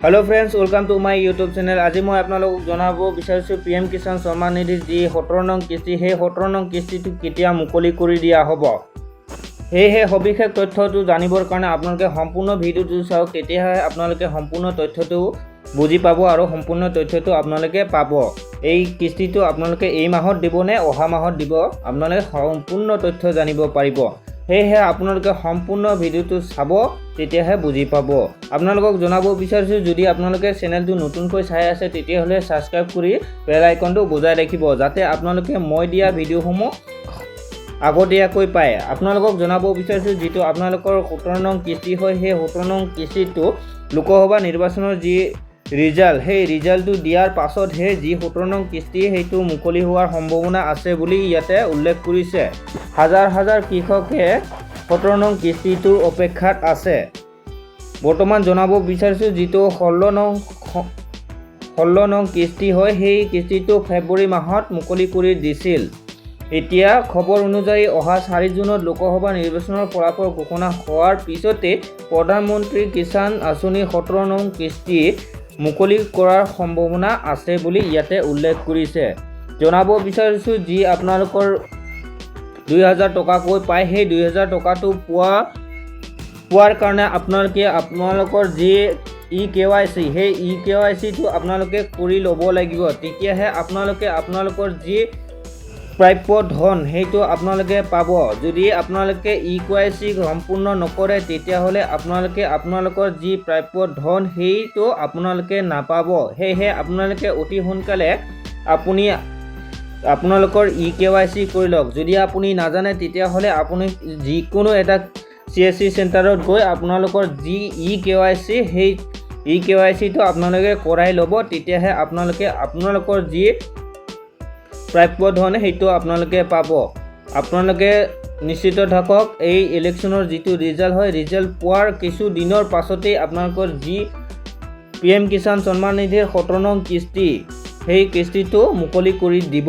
Hello friends, welcome to my YouTube channel. आज मैं आपलोक जनाब विचार पीएम किसान सम्मान निधि जी 17 नং किस्ती সেই 17 नং किस्ती केতিয়া मुकली कर दिया हब সেয়েহে সবিশেষ তথ্যটো জানিবৰ কাৰণে আপোনালোকে সম্পূৰ্ণ ভিডিঅ'টো চাওক। তেতিয়াহে আপোনালোকে সম্পূৰ্ণ তথ্যটো বুজি পাব আৰু সম্পূৰ্ণ তথ্যটো আপোনালোকে পাব। এই কিস্তিটো আপোনালোকে এই মাহত দিব নে অহা মাহত দিব, আপোনালোকে সম্পূৰ্ণ তথ্য জানিব পাৰিব। সেয়েহে আপোনালোকে সম্পূৰ্ণ ভিডিঅ'টো চাব, তেতিয়াহে বুজি পাব। আপোনালোকক জনাব বিচাৰিছোঁ, যদি আপোনালোকে চেনেলটো নতুনকৈ চাই আছে তেতিয়াহ'লে ছাবস্ক্ৰাইব কৰি বেল আইকনটো বজাই ৰাখিব, যাতে আপোনালোকে মই দিয়া ভিডিঅ'সমূহ আগতীয়াকৈ পায়। আপোনালোকক জনাব বিচাৰিছোঁ, যিটো আপোনালোকৰ 17 নং কিস্তি হয়, সেই 17 নং কিস্তিটো লোকসভা নিৰ্বাচনৰ যি ৰিজাল্ট, সেই ৰিজাল্টটো দিয়াৰ পাছতহে যি 17 নং কিস্তি সেইটো মুকলি হোৱাৰ সম্ভাৱনা আছে বুলি ইয়াতে উল্লেখ কৰিছে। হাজাৰ হাজাৰ কৃষকে 17 নং কিস্তিটোৰ অপেক্ষাত আছে। বৰ্তমান জনাব বিচাৰিছোঁ, যিটো 16 নং কিস্তি হয়, সেই কিস্তিটো ফেব্ৰুৱাৰী মাহত মুকলি কৰি দিছিল। এতিয়া খবৰ অনুযায়ী অহা 4 জুনত লোকসভা নিৰ্বাচনৰ ফলাফল ঘোষণা হোৱাৰ পিছতে প্ৰধানমন্ত্ৰী কিষাণ আঁচনি 17 নং কিস্তি মুকলি কৰাৰ সম্ভাৱনা আছে বুলি ইয়াতে উল্লেখ কৰিছে। জনাব বিচাৰিছোঁ, যি আপোনালোকৰ 2000 টকাকৈ পায়, সেই 2000 টকাটো পোৱাৰ কাৰণে আপোনালোকৰ যি EKYC, সেই EKYCটো আপোনালোকে কৰি ল'ব লাগিব। তেতিয়াহে আপোনালোকৰ যি প্ৰাপ্য ধন সেইটো আপোনালোকে পাব। যদি আপোনালোকে EKYC সম্পূৰ্ণ নকৰে, তেতিয়াহ'লে আপোনালোকৰ যি প্ৰাপ্য ধন সেইটো আপোনালোকে নাপাব। সেয়েহে আপোনালোকে অতি সোনকালে আপোনালোকৰ EKYC কৰি লওক। যদি আপুনি নাজানে, তেতিয়াহ'লে আপুনি যিকোনো এটা CSC চেণ্টাৰত গৈ আপোনালোকৰ যি EKYC, সেই EKYCটো আপোনালোকে কৰাই ল'ব। তেতিয়াহে আপোনালোকৰ যি প্ৰাপ্য ধন সেইটো আপোনালোকে পাব। আপোনালোকে নিশ্চিত থাকক, এই ইলেকশ্যনৰ যিটো ৰিজাল্ট হয়, ৰিজাল্ট পোৱাৰ কিছু দিনৰ পাছতেই আপোনালোকৰ যি PM কিষাণ সম্মান নিধিৰ 17 নং কিস্তি, সেই কিস্তিটো মুকলি কৰি দিব।